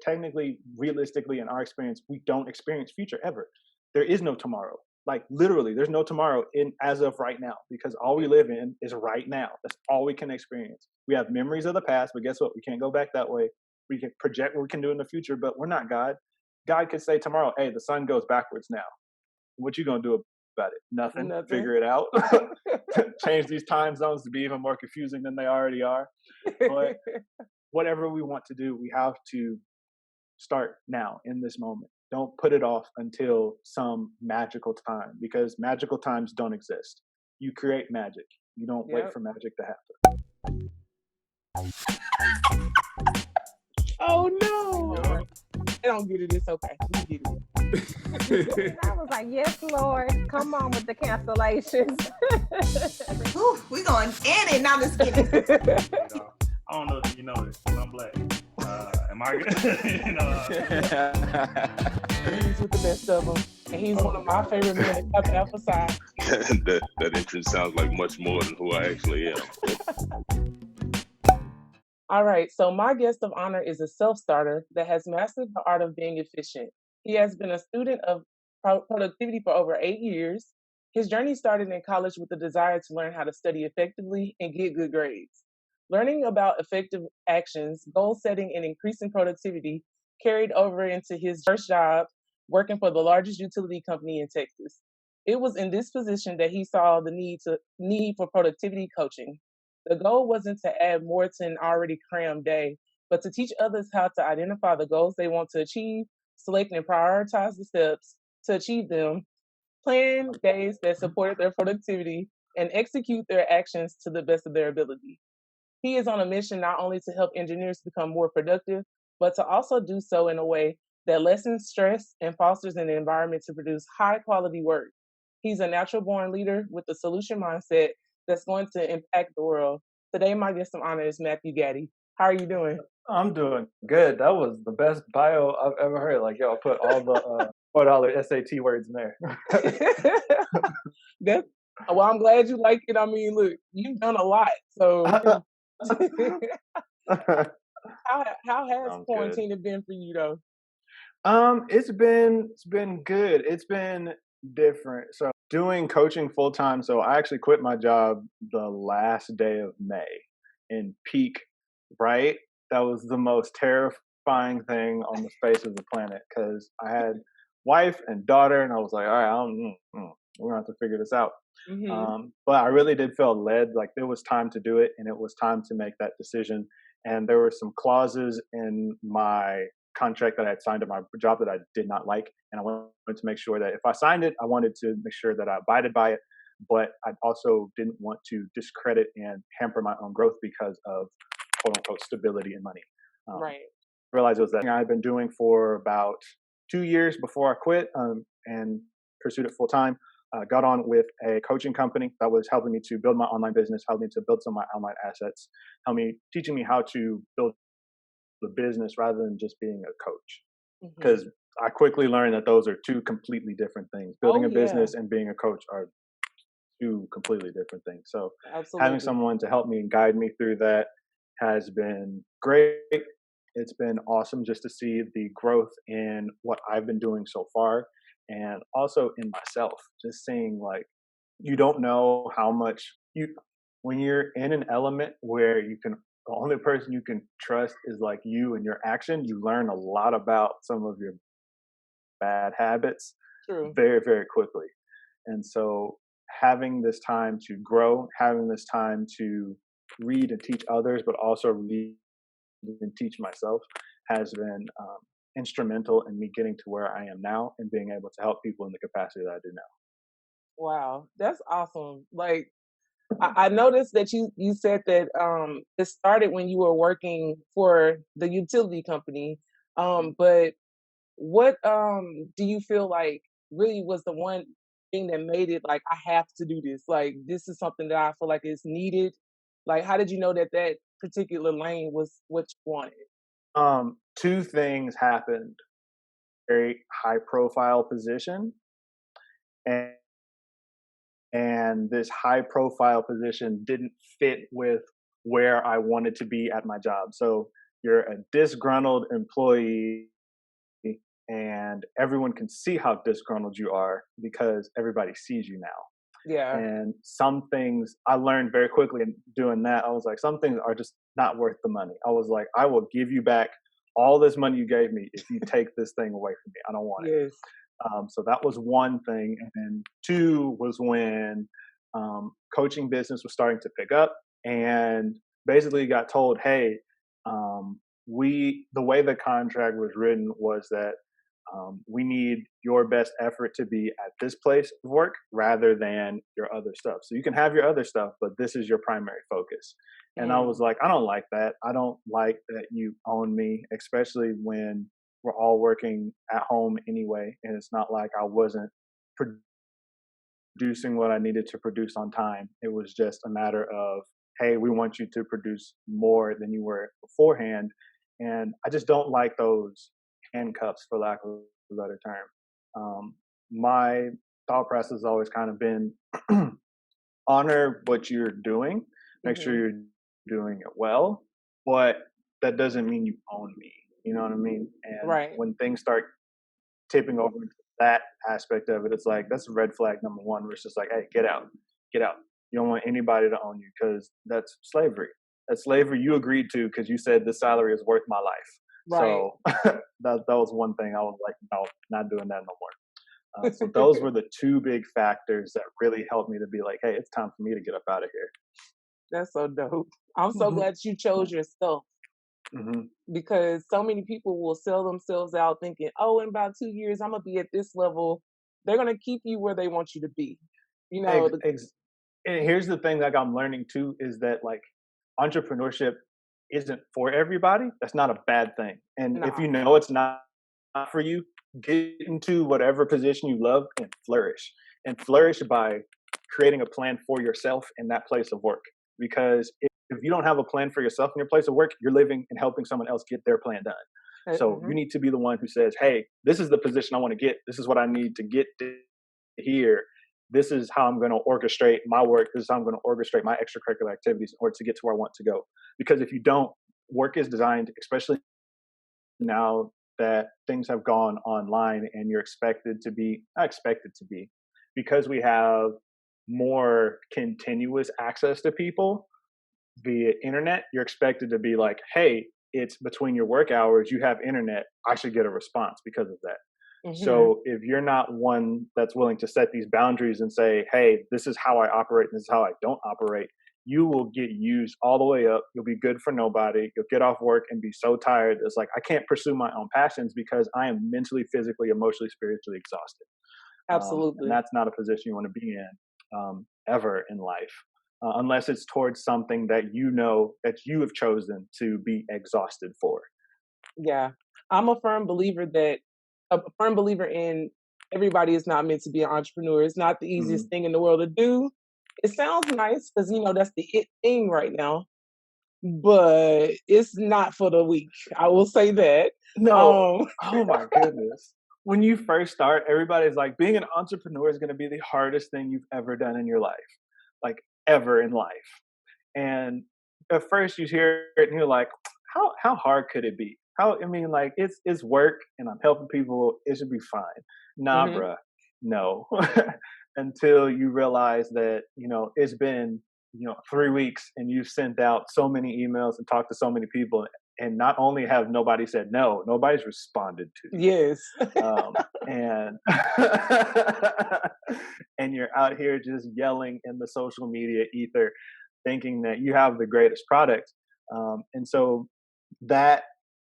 technically, realistically, in our experience, we don't experience future ever. There is no tomorrow. Like literally, there's no tomorrow in as of right now, because all we live in is right now. That's all we can experience. We have memories of the past, but guess what? We can't go back that way. We can project what we can do in the future, but we're not God. God could say tomorrow, "Hey, the sun goes backwards now. What you gonna do about it? Nothing. Nothing. Figure it out. Change these time zones to be even more confusing than they already are." But whatever we want to do, we have to start now in this moment. Don't put it off until some magical time, because magical times don't exist. You create magic. You don't wait Yep. for magic to Oh no! Yup. They don't get it. It's okay. We get it. I was like, yes, Lord, come on with the cancellations. Ooh, we going in it. Now just kidding. You know, I don't know if you know this, but I'm black. Am I good? You know, He's with the best of them, and he's one of my favorite men to emphasize. that entrance sounds like much more than who I actually am. All right, so my guest of honor is a self-starter that has mastered the art of being efficient. He has been a student of productivity for over 8 years. His journey started in college with the desire to learn how to study effectively and get good grades. Learning about effective actions, goal setting, and increasing productivity carried over into his first job working for the largest utility company in Texas. It was in this position that he saw the need for productivity coaching. The goal wasn't to add more to an already crammed day, but to teach others how to identify the goals they want to achieve, select and prioritize the steps to achieve them, plan days that supported their productivity, and execute their actions to the best of their ability. He is on a mission not only to help engineers become more productive, but to also do so in a way that lessens stress and fosters an environment to produce high quality work. He's a natural born leader with a solution mindset that's going to impact the world. Today, my guest of honor is Matthew Gaddy. How are you doing? I'm doing good. That was the best bio I've ever heard. Like, yo, I put all the $4 SAT words in there. Well, I'm glad you like it. I mean, look, you've done a lot. So, how has Sounds quarantine been for you, though? It's been good. It's been different. So doing coaching full time. So I actually quit my job the last day of May in peak, right? That was the most terrifying thing on the face of the planet, because I had wife and daughter, and I was like, all right, we're gonna have to figure this out. Mm-hmm. But I really did feel led, like it was time to do it, and it was time to make that decision. And there were some clauses in my contract that I had signed at my job that I did not like, and I wanted to make sure that if I signed it, I wanted to make sure that I abided by it. But I also didn't want to discredit and hamper my own growth because of quote unquote stability and money. Right. I realized it was that thing I had been doing for about 2 years before I quit, and pursued it full time. Got on with a coaching company that was helping me to build my online business, helping me to build some of my online assets, teaching me how to build the business rather than just being a coach. Because I quickly learned that those are two completely different things. Building a business and being a coach are two completely different things. So having someone to help me and guide me through that has been great. It's been awesome just to see the growth in what I've been doing so far, and also in myself, just seeing like, you don't know how much when you're in an element where the only person you can trust is like you and your action, you learn a lot about some of your bad habits very, very quickly. And so having this time to grow, having this time to read and teach others, but also read and teach myself, has been instrumental in me getting to where I am now and being able to help people in the capacity that I do now. Wow, that's awesome. Like, I noticed that you said that it started when you were working for the utility company. But what do you feel like really was the one thing that made it like, I have to do this? Like, this is something that I feel like is needed. Like, how did you know that that particular lane was what you wanted? Two things happened. Very high profile position, and this high profile position didn't fit with where I wanted to be at my job. So you're a disgruntled employee, and everyone can see how disgruntled you are because everybody sees you now. Yeah. And some things I learned very quickly in doing that. I was like, some things are just not worth the money. I was like, I will give you back all this money you gave me if you take this thing away from me. I don't want it. Yes. So that was one thing. And then two was when coaching business was starting to pick up, and basically got told, hey, the way the contract was written was that we need your best effort to be at this place of work rather than your other stuff. So you can have your other stuff, but this is your primary focus. And I was like, I don't like that. I don't like that you own me, especially when we're all working at home anyway. And it's not like I wasn't producing what I needed to produce on time. It was just a matter of, hey, we want you to produce more than you were beforehand. And I just don't like those handcuffs, for lack of a better term. My thought process has always kind of been honor what you're doing, make sure you're doing it well, but that doesn't mean you own me. You know what I mean? And Right. when things start tipping over into that aspect of it, it's like, that's red flag number one, where it's just like, hey, get out, get out. You don't want anybody to own you, because that's slavery. That's slavery you agreed to because you said this salary is worth my life. Right. So that was one thing I was like, no, not doing that no more. So those were the two big factors that really helped me to be like, hey, it's time for me to get up out of here. That's so dope. I'm so glad you chose yourself, because so many people will sell themselves out thinking, oh, in about 2 years, I'm going to be at this level. They're going to keep you where they want you to be. You know, and here's the thing that I'm learning too, is that like entrepreneurship isn't for everybody. That's not a bad thing. And if you know it's not for you, get into whatever position you love and flourish by creating a plan for yourself in that place of work. Because if you don't have a plan for yourself in your place of work, you're living and helping someone else get their plan done. So you need to be the one who says, hey, this is the position I want to get. This is what I need to get to here. This is how I'm going to orchestrate my work. This is how I'm going to orchestrate my extracurricular activities in order to get to where I want to go. Because if you don't, work is designed, especially now that things have gone online and you're not expected to be, because we have more continuous access to people via internet, you're expected to be like, hey, it's between your work hours, you have internet, I should get a response because of that. So if you're not one that's willing to set these boundaries and say, hey, this is how I operate, and this is how I don't operate, you will get used all the way up. You'll be good for nobody. You'll get off work and be so tired. It's like, I can't pursue my own passions because I am mentally, physically, emotionally, spiritually exhausted. Absolutely. And that's not a position you want to be in ever in life, unless it's towards something that you know that you have chosen to be exhausted for. Yeah. I'm a firm believer in everybody is not meant to be an entrepreneur. It's not the easiest thing in the world to do. It sounds nice because, that's the it thing right now, but it's not for the weak. I will say that. No. Oh my goodness. When you first start, everybody's like, being an entrepreneur is going to be the hardest thing you've ever done in your life, like ever in life. And at first you hear it and you're like, how hard could it be? It's work and I'm helping people. It should be fine. Nah, bruh. No. Until you realize that, it's been, 3 weeks and you've sent out so many emails and talked to so many people. And not only have nobody said no, nobody's responded to you. Yes. And and you're out here just yelling in the social media ether, thinking that you have the greatest product. And so that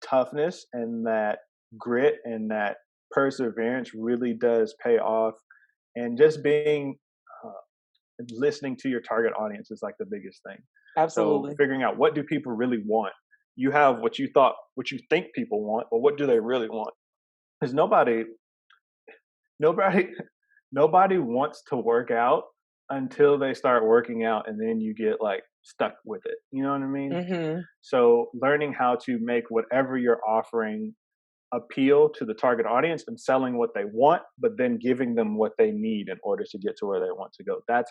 toughness and that grit and that perseverance really does pay off. And just listening to your target audience is like the biggest thing. Absolutely. So figuring out, what do people really want? You have what you think people want, but what do they really want? Because nobody wants to work out until they start working out, and then you get like stuck with it. You know what I mean? So learning how to make whatever you're offering appeal to the target audience and selling what they want, but then giving them what they need in order to get to where they want to go. That's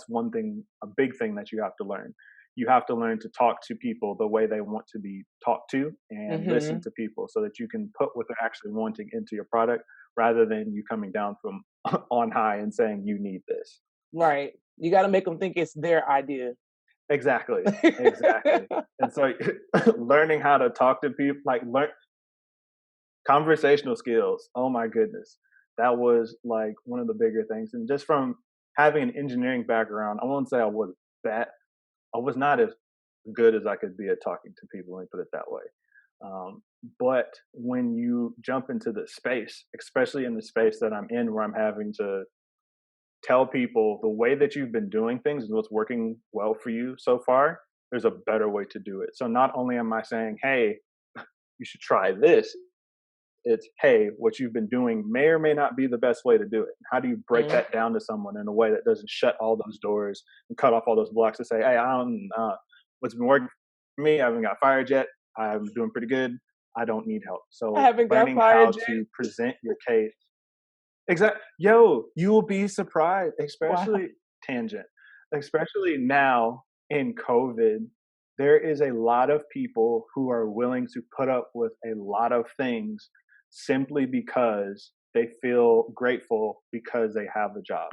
one thing, a big thing that you have to learn. you have to learn to talk to people the way they want to be talked to and listen Mhm. to people so that you can put what they're actually wanting into your product rather than you coming down from on high and saying you need this. Right. You gotta make them think it's their idea. Exactly. Exactly. And so learning how to talk to people, like learn conversational skills. Oh my goodness. That was like one of the bigger things. And just from having an engineering background, I won't say I was bad. I was not as good as I could be at talking to people, let me put it that way. But when you jump into the space, especially in the space that I'm in, where I'm having to tell people the way that you've been doing things is what's working well for you so far, there's a better way to do it. So not only am I saying, hey, you should try this, it's, hey, what you've been doing may or may not be the best way to do it. How do you break Mhm. that down to someone in a way that doesn't shut all those doors and cut off all those blocks to say, hey, I don't, what's been working for me, I haven't got fired yet. I'm doing pretty good. I don't need help. I So haven't got learning fired how yet. to present your case. Exactly. Yo, you will be surprised, Wow. especially tangent, especially now in COVID. There is a lot of people who are willing to put up with a lot of things simply because they feel grateful because they have a job.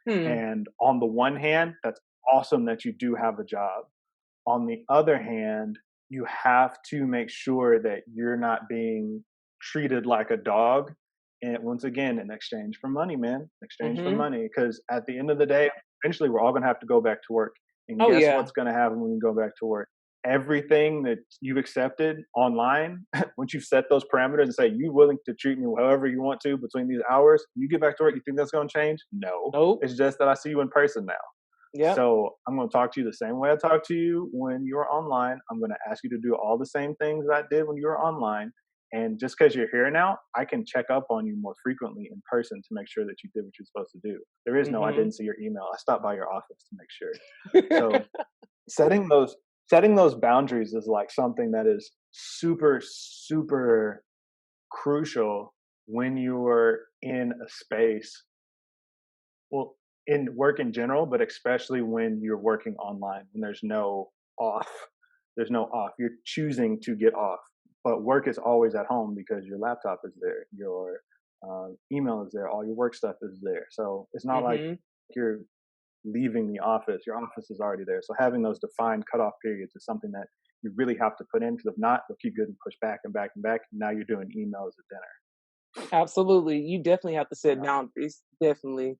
Hmm. And on the one hand, that's awesome that you do have a job. On the other hand, you have to make sure that you're not being treated like a dog. And once again, in exchange for money, man, in exchange for Mhm. money. Because at the end of the day, eventually we're all going to have to go back to work. And Oh guess yeah. what's going to happen when you go back to work? Everything that you've accepted online, once you've set those parameters and say, you willing to treat me however you want to between these hours, you get back to work, you think that's going to change? No. Nope. It's just that I see you in person now. Yep. So I'm going to talk to you the same way I talk to you when you're online. I'm going to ask you to do all the same things that I did when you were online. And just because you're here now, I can check up on you more frequently in person to make sure that you did what you're supposed to do. There is no, I Mhm. didn't see your email. I stopped by your office to make sure. So setting those setting those boundaries is like something that is super crucial when you're in a space, well, in work in general, but especially when you're working online, when off. There's no off. You're choosing to get off. But work is always at home because your laptop is there, your email is there, all your work stuff is there. So it's not like Mhm. you're leaving the office. Your office is already there. So having those defined cutoff periods is something that you really have to put in, because if not, they'll keep getting pushed back and back and back. And now you're doing emails at Absolutely. You definitely have to set dinner. boundaries. Definitely.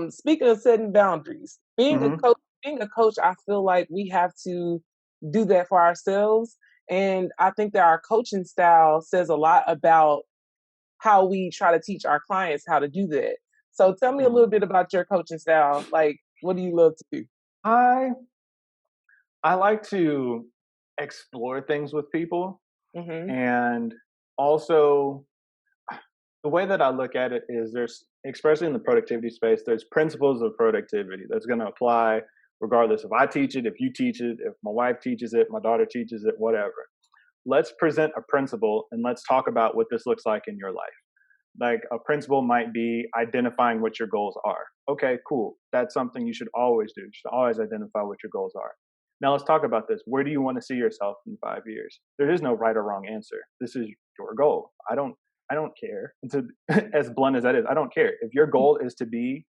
Speaking of setting boundaries, Hmm. being a coach, I feel like we have to do that for ourselves. And I think that our coaching style says a lot about how we try to teach our clients how to do that. So tell me a little bit about your coaching style. Like, what do you love to do? I I like to explore things with people, Mm-hmm. and also the way that I look at it is there's, especially in the productivity space, there's principles of productivity that's going to apply regardless if I teach it, if you teach it, if my wife teaches it, my daughter teaches it, whatever. Let's present a principle and let's talk about what this looks like in your life. Like a principle might be identifying what your goals are. Okay, cool. That's something you should always do. You should always identify what your goals are. Now let's talk about this. Where do you want to see yourself in 5 years? There is no right or wrong answer. This is your goal. I don't care. It's as blunt as that is, I don't care. If your goal is to be,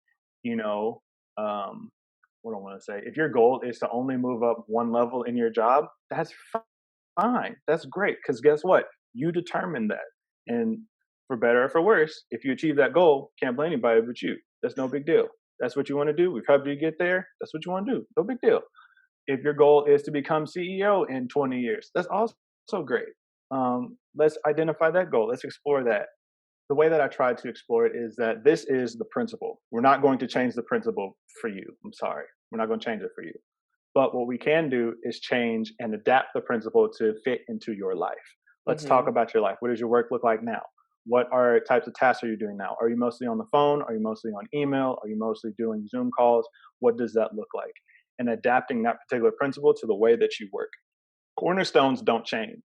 you know, what do I want to say? If your goal is to only move up one level in your job, that's fine. That's great. Because guess what? You determine that. And for better or for worse, if you achieve that goal, can't blame anybody but you. That's no big deal. That's what you want to do. We've helped you get there. That's what you want to do. No big deal. If your goal is to become CEO in 20 years, that's also great. Let's identify that goal. Let's explore that. The way that I try to explore it is that this is the principle. We're not going to change the principle for you. I'm sorry. We're not going to change it for you. But what we can do is change and adapt the principle to fit into your life. Let's talk Mm-hmm. about your life. What does your work look like now? What are types of tasks are you doing now? Are you mostly on the phone? Are you mostly on email? Are you mostly doing Zoom calls? What does that look like? And adapting that particular principle to the way that you work. Cornerstones don't change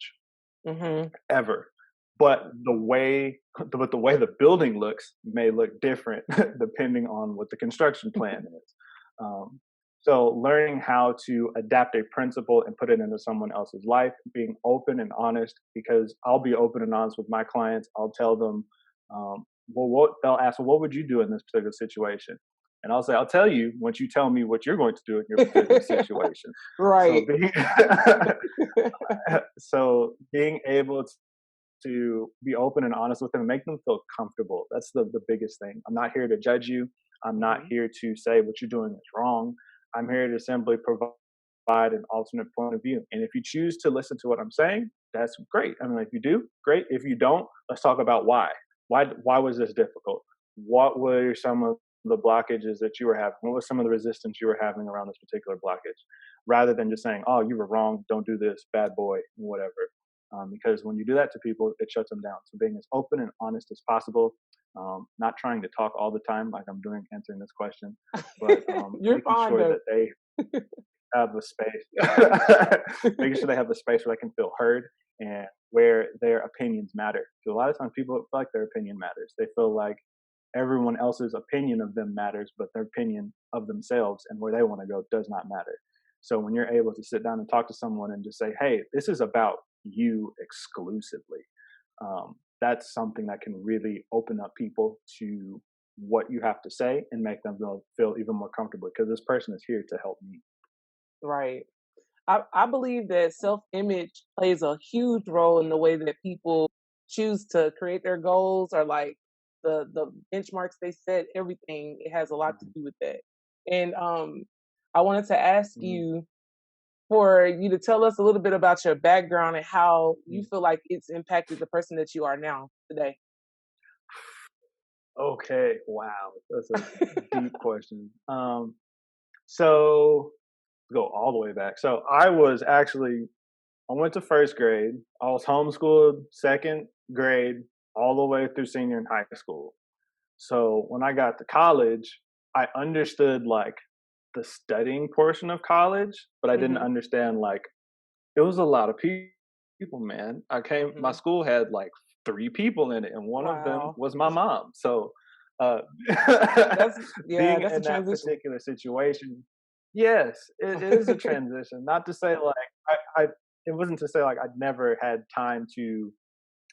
Mm-hmm. ever. But the way the building looks may look different depending on what the construction plan is. Um, So learning how to adapt a principle and put it into someone else's life, being open and honest, because I'll be open and honest with my clients. I'll tell them, they'll ask, well, what would you do in this particular situation? And I'll say, I'll tell you once you tell me what you're going to do in your particular situation. So Right. being, so being able to be open and honest with them and make them feel comfortable. That's the biggest thing. I'm not here to judge you. I'm not here to say what you're doing is wrong. I'm here to simply provide an alternate point of view. And if you choose to listen to what I'm saying, that's great. I mean, if you do, great. If you don't, let's talk about why. Why was this difficult? What were some of the blockages that you were having? What was some of the resistance you were having around this particular blockage? Rather than just saying, oh, you were wrong, don't do this, bad boy, whatever. Because when you do that to people, it shuts them down. So being as open and honest as possible, not trying to talk all the time like I'm doing answering this question, but You're making fine sure though. that they have a space, making sure they have a space where they can feel heard and where their opinions matter. So a lot of times people feel like their opinion matters. They feel like everyone else's opinion of them matters, but their opinion of themselves and where they want to go does not matter. So when you're able to sit down and talk to someone and just say, hey, this is about you exclusively, that's something that can really open up people to what you have to say and make them feel even more comfortable because this person is here to help me. Right. I believe that self-image plays a huge role in the way that people choose to create their goals or like the benchmarks they set, everything. It has a lot to Mhm. do with that. And I wanted to ask Mhm. you for you to tell us a little bit about your background and how you Mhm. feel like it's impacted the person that you are now today. Okay, wow, that's a deep question. So go all the way back. So I went to first grade. I was homeschooled second grade all the way through senior in high school. So when I got to college, I understood like the studying portion of college, but I didn't Hmm. understand like it was a lot of people, man. My Hmm. school had like three people in it, and one of them Wow. was my mom. So, uh, That's yeah, being that's a in that transition. particular situation, yes, it is a transition. Not to say like it wasn't to say like I'd never had time to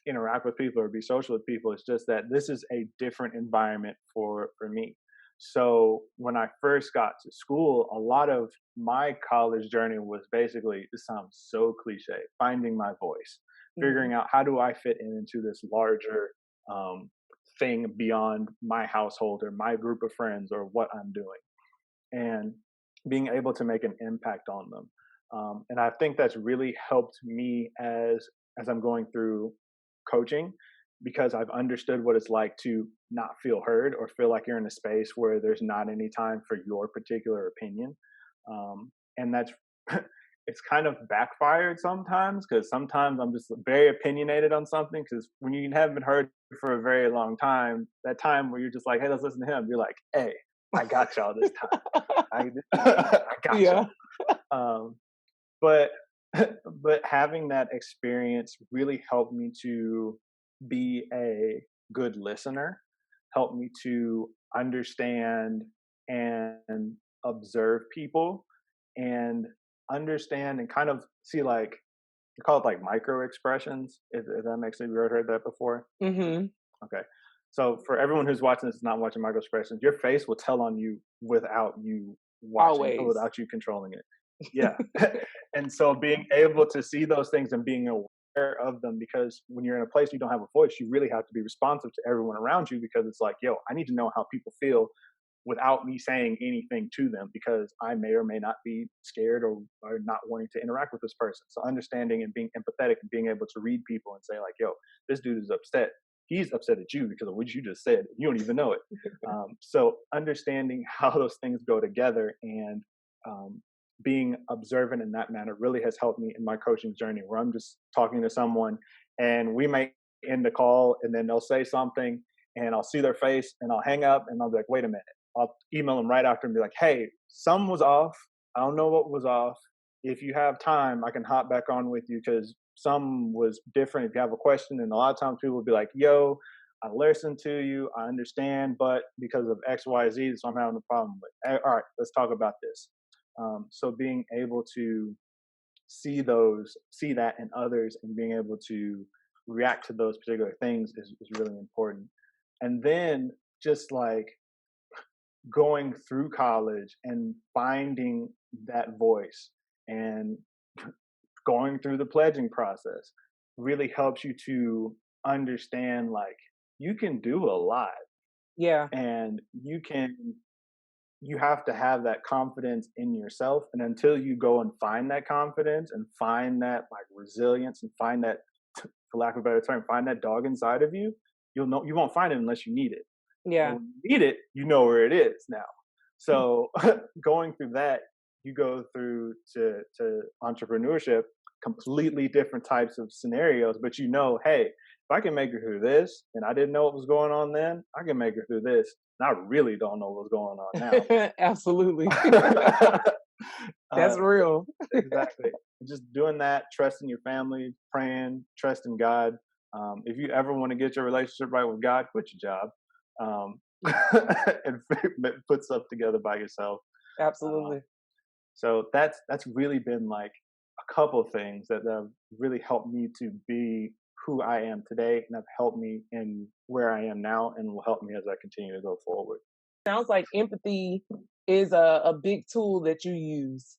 interact with people or be social with people. It's just that this is a different environment for me. So when I first got to school, a lot of my college journey was basically, this sounds so cliche, finding my voice, Hmm. figuring out how do I fit into this larger um, thing beyond my household or my group of friends or what I'm doing, and being able to make an impact on them. And I think that's really helped me as I'm going through coaching because I've understood what it's like to not feel heard or feel like you're in a space where there's not any time for your particular opinion. And that's it's kind of backfired sometimes because sometimes I'm just very opinionated on something because when you haven't been heard for a very long time, that time where you're just like, hey, let's listen to him, you're like, hey, I got y'all this time. I, I got Yeah. y'all. Um, but but having that experience really helped me to be a good listener, helped me to understand and observe people and understand and kind of see like we call it like micro expressions. If that makes sense, you ever heard that before? Hmm. Okay. So for everyone who's watching this, not watching micro expressions, your face will tell on you without you watching or Always. without you controlling it. Yeah. And so being able to see those things and being aware of them, because when you're in a place you don't have a voice, you really have to be responsive to everyone around you because it's like, yo, I need to know how people feel without me saying anything to them because I may or may not be scared or not wanting to interact with this person. So understanding and being empathetic and being able to read people and say like, yo, this dude is upset. He's upset at you because of what you just said. You don't even know it. So understanding how those things go together and um, being observant in that manner really has helped me in my coaching journey where I'm just talking to someone and we may end the call and then they'll say something and I'll see their face and I'll hang up and I'll be like, wait a minute. I'll email them right after and be like, hey, some was off. I don't know what was off. If you have time, I can hop back on with you because some was different. If you have a question, and a lot of times people will be like, yo, I listened to you, I understand, but because of X, Y, Z, so I'm having a problem with. All right, let's talk about this. So being able to see that in others and being able to react to those particular things is really important. And then just like going through college and finding that voice and going through the pledging process really helps you to understand like you can do a lot, Yeah. and you have to have that confidence in yourself. And until you go and find that confidence and find that like resilience and find that, for lack of a better term, find that dog inside of you, you won't find it unless you need it. Yeah. And when you need it, you know where it is now. So going through that, you go through to entrepreneurship, completely different types of scenarios, but you know, hey, if I can make it through this and I didn't know what was going on then, I can make it through this. And I really don't know what's going on now. Absolutely. That's uh, real. exactly. Just doing that, trusting your family, praying, trusting God. If you ever want to get your relationship right with God, quit your job. And put stuff together by yourself. Absolutely. So that's really been like a couple things that have really helped me to be who I am today, and have helped me in where I am now, and will help me as I continue to go forward. Sounds like empathy is a big tool that you use,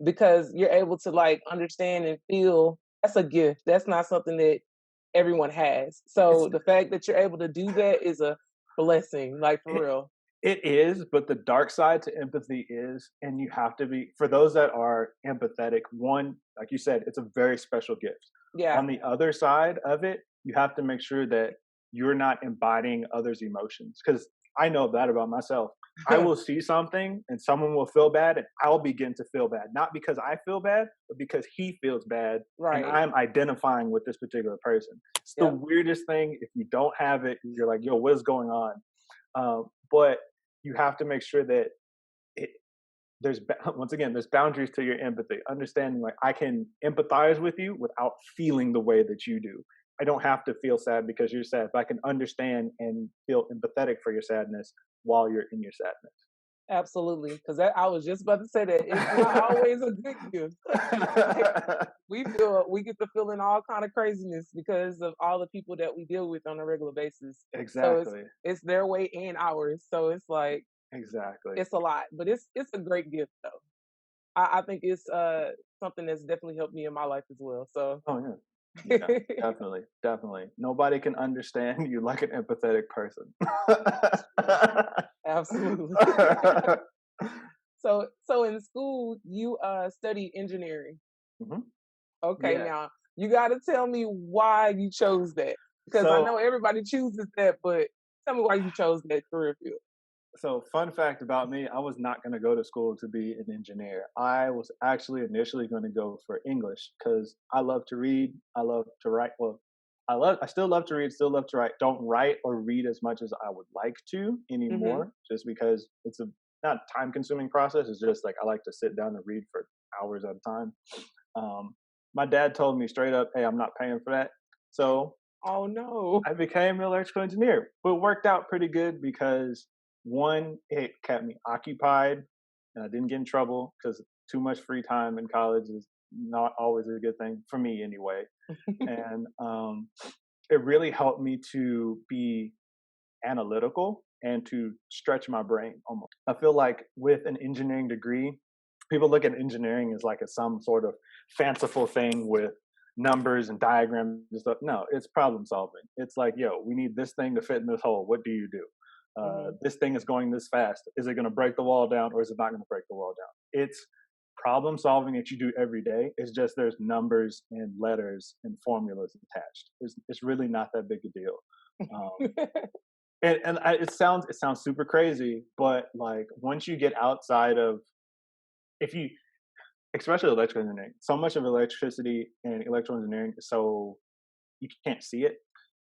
because you're able to like understand and feel. That's a gift. That's not something that everyone has. So the fact that you're able to do that is a blessing, like for real. It is, but the dark side to empathy is, and you have to be, for those that are empathetic, one, like you said, it's a very special gift. Yeah. On the other side of it, you have to make sure that you're not embodying others' emotions. Because I know that about myself. I will see something and someone will feel bad, and I'll begin to feel bad. Not because I feel bad, but because he feels bad. Right. And I'm identifying with this particular person. It's the weirdest thing. If you don't have it, you're like, yo, what is going on? But you have to make sure that once again, there's boundaries to your empathy. Understanding like I can empathize with you without feeling the way that you do. I don't have to feel sad because you're sad, but I can understand and feel empathetic for your sadness while you're in your sadness. Absolutely. Because I was just about to say that it's not always a good gift. we get to feel in all kind of craziness because of all the people that we deal with on a regular basis. Exactly. So it's their way and ours. So it's like, exactly. It's a lot, but it's a great gift though. I think it's something that's definitely helped me in my life as well. So oh yeah. Yeah, definitely. Nobody can understand you like an empathetic person. Absolutely. So in school you studied engineering. Mm-hmm. Okay, Yeah. now you got to tell me why you chose that, because I know everybody chooses that, but tell me why you chose that career field. So, fun fact about me, I was not going to go to school to be an engineer. I was actually initially going to go for English because I love to read. I love to write. Well, I still love to read, still love to write. Don't write or read as much as I would like to anymore, just because it's a not time consuming process. It's just like I like to sit down and read for hours at a time. My dad told me straight up, hey, I'm not paying for that. So, oh no, I became an electrical engineer, but it worked out pretty good because one, it kept me occupied and I didn't get in trouble because too much free time in college is not always a good thing for me anyway. And it really helped me to be analytical and to stretch my brain almost. I feel like with an engineering degree, people look at engineering as like some sort of fanciful thing with numbers and diagrams and stuff. No, it's problem solving. It's like, yo, we need this thing to fit in this hole. What do you do? This thing is going this fast. Is it going to break the wall down or is it not going to break the wall down? It's problem solving that you do every day. It's just there's numbers and letters and formulas attached. It's really not that big a deal. It sounds super crazy, but like once you get outside of, especially electrical engineering, so much of electricity and electrical engineering is so you can't see it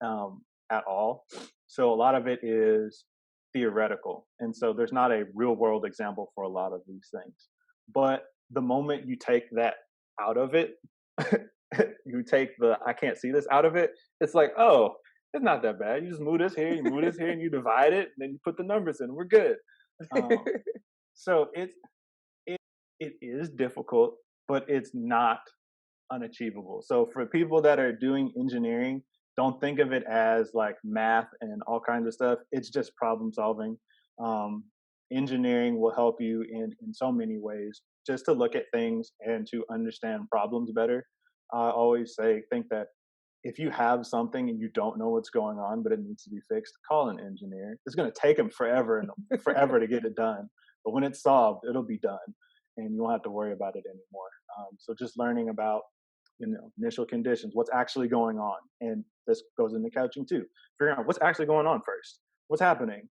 at all. So a lot of it is theoretical. And so there's not a real world example for a lot of these things. But the moment you take that out of it, you take the I can't see this out of it, it's like, oh, it's not that bad. You just move this here, you move this here, and you divide it, and then you put the numbers in. We're good. So it is difficult, but it's not unachievable. So for people that are doing engineering, don't think of it as like math and all kinds of stuff. It's just problem solving. Um, Engineering will help you in so many ways, just to look at things and to understand problems better. I always think that if you have something and you don't know what's going on, but it needs to be fixed, call an engineer. It's going to take them forever and forever to get it done. But when it's solved, it'll be done and you won't have to worry about it anymore. So just learning about, initial conditions, what's actually going on. And this goes into coaching too. Figuring out what's actually going on first. What's happening?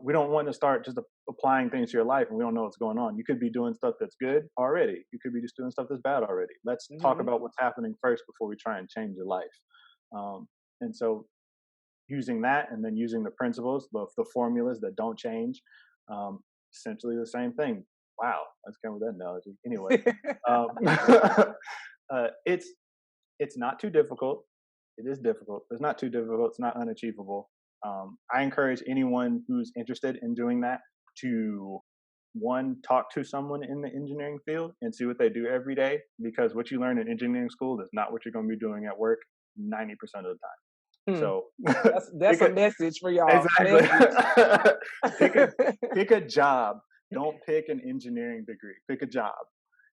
We don't want to start just applying things to your life and we don't know what's going on. You could be doing stuff that's good already. You could be just doing stuff that's bad already. Let's talk about what's happening first before we try and change your life. And so using that and then using the principles, the formulas that don't change, essentially the same thing. Wow, let's come with that analogy. Anyway, it's not too difficult. It is difficult. It's not too difficult. It's not unachievable. I encourage anyone who's interested in doing that to, one, talk to someone in the engineering field and see what they do every day, because what you learn in engineering school is not what you're going to be doing at work 90% of the time. So that's a message for y'all. Exactly. pick a job. Don't pick an engineering degree. Pick a job,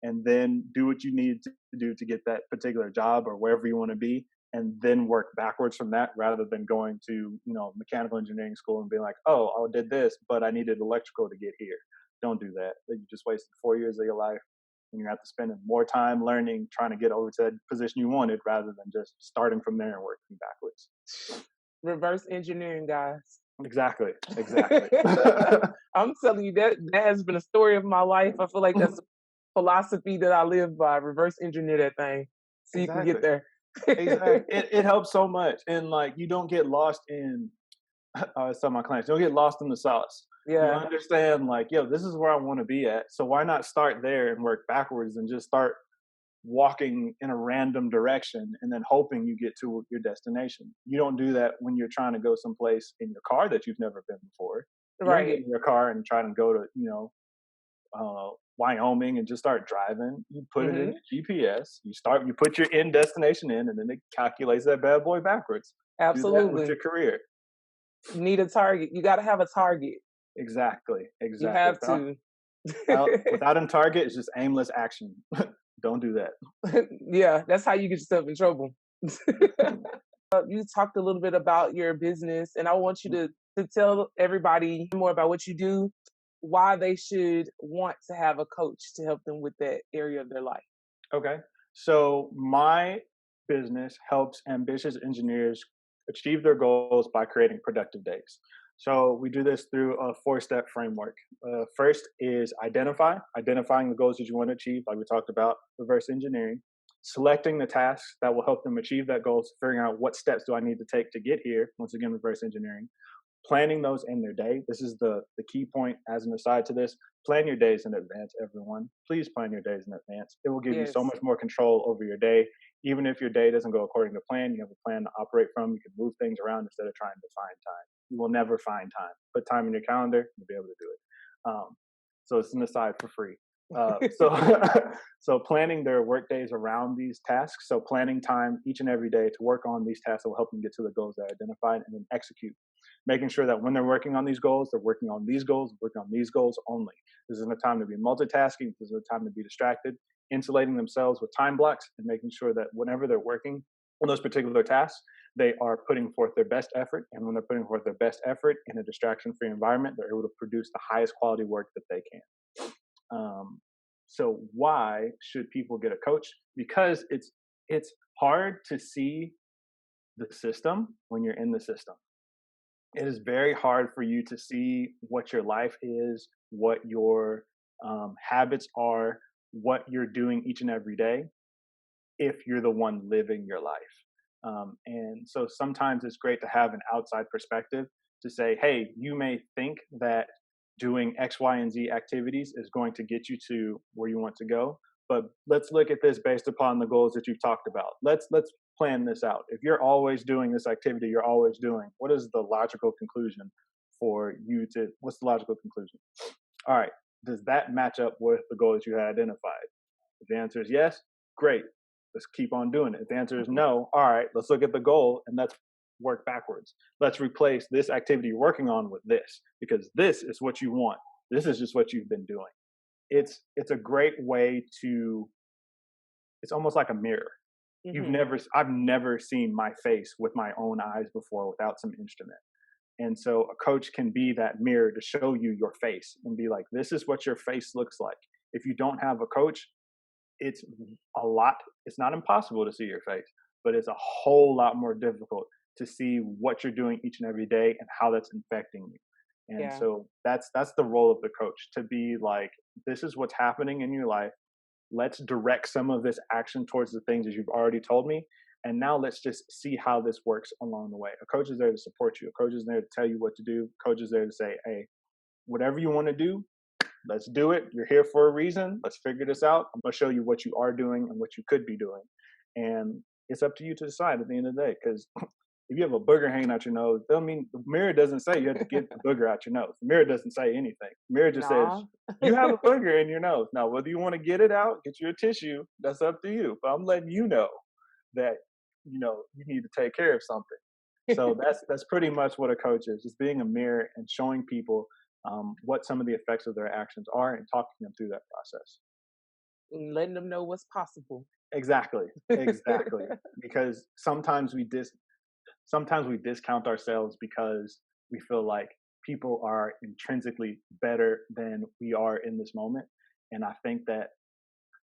and then do what you need to do to get that particular job or wherever you want to be, and then work backwards from that, rather than going to mechanical engineering school and being like, oh, I did this, but I needed electrical to get here. Don't do that. You just wasted 4 years of your life, and you have to spend more time learning, trying to get over to that position you wanted, rather than just starting from there and working backwards. Reverse engineering, guys. Exactly. I'm telling you, that has been a story of my life. I feel like that's a philosophy that I live by. Reverse engineer that thing so you can get there. Exactly. It helps so much. And you don't get lost in, I always tell my clients, don't get lost in the sauce. Yeah. You understand, this is where I want to be at. So why not start there and work backwards and just start walking in a random direction and then hoping you get to your destination. You don't do that when you're trying to go someplace in your car that you've never been before. You don't get in your car and try to go to, Wyoming and just start driving. You put it in the GPS. You put your end destination in, and then it calculates that bad boy backwards. Absolutely. Do that with your career. You need a target. You got to have a target. Exactly. You have to. Without a target, it's just aimless action. Don't do that. Yeah, that's how you get yourself in trouble. You talked a little bit about your business, and I want you to tell everybody more about what you do, why they should want to have a coach to help them with that area of their life. Okay. So my business helps ambitious engineers achieve their goals by creating productive days. So we do this through a 4-step framework. First is identifying the goals that you want to achieve, like we talked about, reverse engineering, selecting the tasks that will help them achieve that goal, figuring out what steps do I need to take to get here, once again, reverse engineering, planning those in their day. This is the key point as an aside to this. Plan your days in advance, everyone. Please plan your days in advance. It will give you so much more control over your day. Even if your day doesn't go according to plan, you have a plan to operate from. You can move things around instead of trying to find time. You will never find time. Put time in your calendar, you'll be able to do it. So it's an aside for free. So planning their work days around these tasks. So planning time each and every day to work on these tasks that will help them get to the goals that are identified, and then execute. Making sure that when they're working on these goals, they're working on these goals, working on these goals only. This isn't a time to be multitasking. This is a time to be distracted. Insulating themselves with time blocks and making sure that whenever they're working on those particular tasks, they are putting forth their best effort. And when they're putting forth their best effort in a distraction-free environment, they're able to produce the highest quality work that they can. So why should people get a coach? Because it's hard to see the system when you're in the system. It is very hard for you to see what your life is, what your habits are, what you're doing each and every day, if you're the one living your life. And so sometimes it's great to have an outside perspective to say, hey, you may think that doing X, Y, and Z activities is going to get you to where you want to go, but let's look at this based upon the goals that you've talked about. Let's plan this out. If you're always doing this activity you're always doing, what is the logical conclusion for you to, what's the logical conclusion? All right, does that match up with the goal that you had identified? If the answer is yes, great. Let's keep on doing it. If the answer is no, all right, let's look at the goal and let's work backwards. Let's replace this activity you're working on with this, because this is what you want. This is just what you've been doing. It's a great way to, it's almost like a mirror. I've never seen my face with my own eyes before without some instrument. And so a coach can be that mirror to show you your face and be like, this is what your face looks like. If you don't have a coach, it's not impossible to see your face, but it's a whole lot more difficult to see what you're doing each and every day and how that's infecting you. And so that's the role of the coach, to be like, this is what's happening in your life. Let's direct some of this action towards the things that you've already told me. And now let's just see how this works along the way. A coach is there to support you. A coach is there to tell you what to do. A coach is there to say, hey, whatever you want to do, let's do it. You're here for a reason. Let's figure this out. I'm going to show you what you are doing and what you could be doing. And it's up to you to decide at the end of the day. Because if you have a booger hanging out your nose, I mean, the mirror doesn't say you have to get the booger out your nose. The mirror doesn't say anything. The mirror just says, you have a booger in your nose. Now, whether you want to get it out, get you a tissue, that's up to you. But I'm letting you know that, you need to take care of something. So that's pretty much what a coach is, just being a mirror and showing people what some of the effects of their actions are and talking them through that process. And letting them know what's possible. Exactly. Because sometimes we discount ourselves because we feel like people are intrinsically better than we are in this moment. And I think that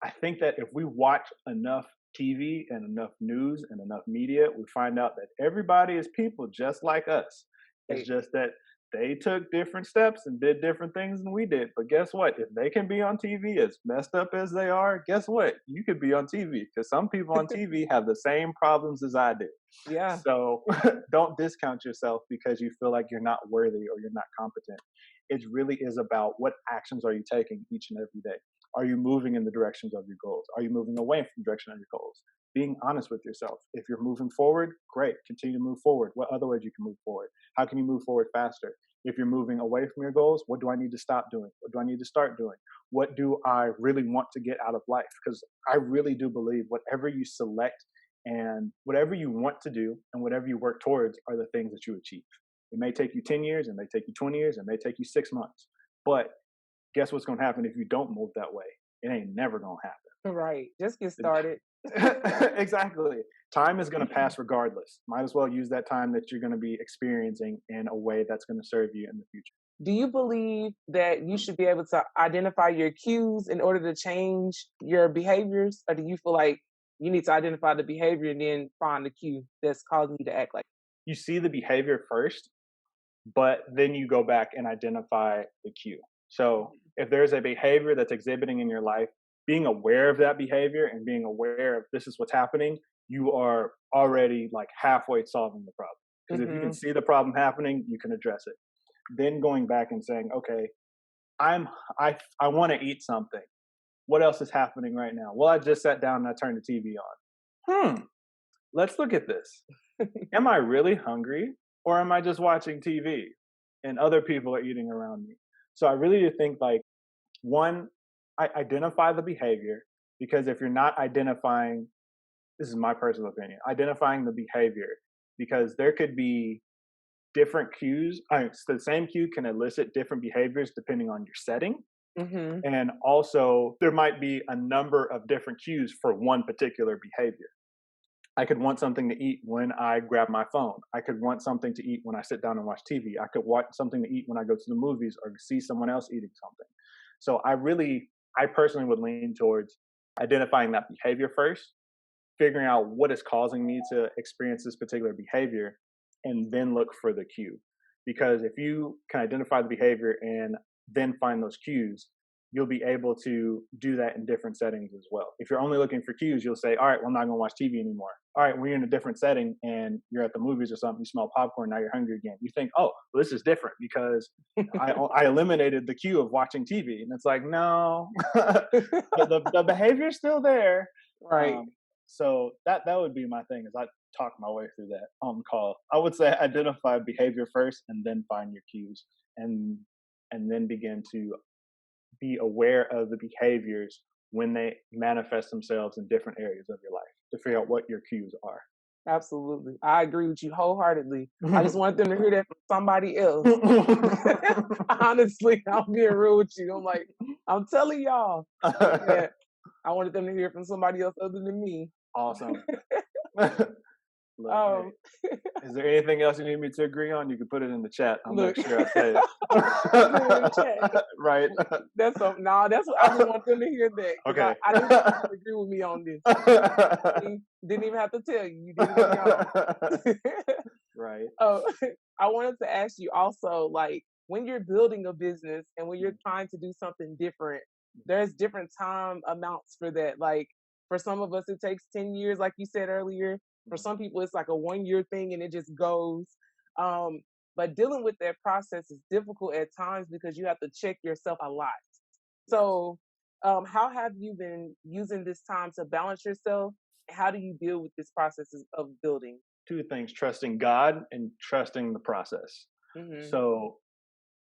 if we watch enough TV and enough news and enough media, we find out that everybody is people just like us. It's just that they took different steps and did different things than we did. But guess what? If they can be on TV as messed up as they are, guess what? You could be on TV, because some people on TV have the same problems as I did. Yeah. So don't discount yourself because you feel like you're not worthy or you're not competent. It really is about, what actions are you taking each and every day? Are you moving in the directions of your goals? Are you moving away from the direction of your goals? Being honest with yourself. If you're moving forward, great. Continue to move forward. What other ways you can move forward? How can you move forward faster? If you're moving away from your goals, what do I need to stop doing? What do I need to start doing? What do I really want to get out of life? Because I really do believe whatever you select and whatever you want to do and whatever you work towards are the things that you achieve. It may take you 10 years, it may take you 20 years, it may take you 6 months. But guess what's going to happen if you don't move that way? It ain't never going to happen. Right. Just get started. Exactly. Time is going to pass regardless. Might as well use that time that you're going to be experiencing in a way that's going to serve you in the future. Do you believe that you should be able to identify your cues in order to change your behaviors? Or do you feel like you need to identify the behavior and then find the cue that's causing you to act like you see the behavior first, but then you go back and identify the cue. So if there's a behavior that's exhibiting in your life, being aware of that behavior and being aware of this is what's happening, you are already like halfway solving the problem. Because if you can see the problem happening, you can address it. Then going back and saying, okay, I want to eat something. What else is happening right now? Well, I just sat down and I turned the TV on. Let's look at this. Am I really hungry, or am I just watching TV and other people are eating around me? So I really do think, like, one, I identify the behavior, because if you're not identifying, this is my personal opinion, identifying the behavior, because there could be different cues. So the same cue can elicit different behaviors depending on your setting. And also there might be a number of different cues for one particular behavior. I could want something to eat when I grab my phone. I could want something to eat when I sit down and watch TV. I could want something to eat when I go to the movies or see someone else eating something. So I personally would lean towards identifying that behavior first, figuring out what is causing me to experience this particular behavior, and then look for the cue. Because if you can identify the behavior and then find those cues, you'll be able to do that in different settings as well. If you're only looking for cues, you'll say, all right, well, I'm not going to watch TV anymore. All right, when you're in a different setting and you're at the movies or something, you smell popcorn, now you're hungry again. You think, oh, well, this is different because I eliminated the cue of watching TV. And it's like, no, the behavior's still there. right? So that would be my thing, is I talk my way through that on call. I would say identify behavior first and then find your cues, and then begin to be aware of the behaviors when they manifest themselves in different areas of your life to figure out what your cues are. Absolutely. I agree with you wholeheartedly. I just wanted them to hear that from somebody else. Honestly, I'm being real with you. I'm telling y'all that I wanted them to hear it from somebody else other than me. Awesome. Look, Um, hey, is there anything else you need me to agree on? You can put it in the chat. I'll Look. make sure I say Put it in the it. chat. Right. That's what I just want them to hear that. Okay. I didn't want you to agree with me on this. Didn't even have to tell you. You did it on your own. Right. Oh, I wanted to ask you also, like, when you're building a business and when you're trying to do something different, there's different time amounts for that. Like, for some of us, it takes 10 years, like you said earlier. For some people, it's like a 1 year thing and it just goes. But dealing with that process is difficult at times because you have to check yourself a lot. So, how have you been using this time to balance yourself? How do you deal with this process of building? Two things: trusting God and trusting the process. Mm-hmm. So,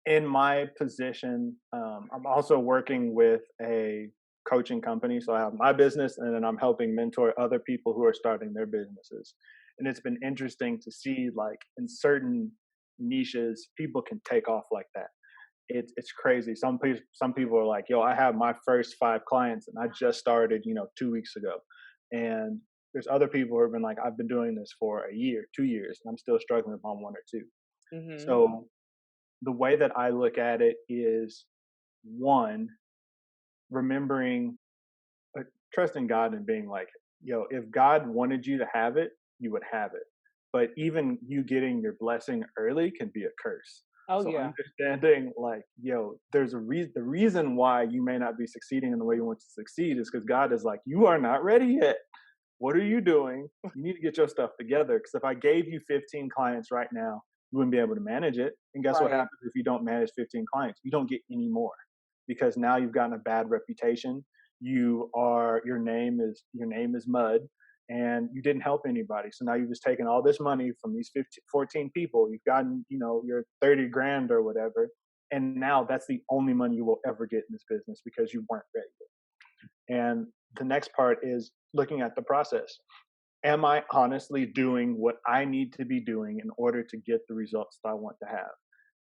in my position, I'm also working with a coaching company. So I have my business, and then I'm helping mentor other people who are starting their businesses. And it's been interesting to see, like, in certain niches, people can take off like that. It's crazy. Some people are like, "Yo, I have my first 5 clients, and I just started, 2 weeks ago." And there's other people who have been like, "I've been doing this for a year, 2 years, and I'm still struggling on 1 or 2." Mm-hmm. So the way that I look at it is, one, remembering, trusting God and being like, yo, if God wanted you to have it, you would have it. But even you getting your blessing early can be a curse. Oh, So yeah. understanding, like, yo, there's a reason. The reason why you may not be succeeding in the way you want to succeed is because God is like, you are not ready yet. What are you doing? You need to get your stuff together. Because if I gave you 15 clients right now, you wouldn't be able to manage it. And guess what Right. happens if you don't manage 15 clients? You don't get any more, because now you've gotten a bad reputation. Your name is mud, and you didn't help anybody. So now you've just taken all this money from these 14 people. You've gotten, your 30 grand or whatever. And now that's the only money you will ever get in this business because you weren't ready. And the next part is looking at the process. Am I honestly doing what I need to be doing in order to get the results that I want to have?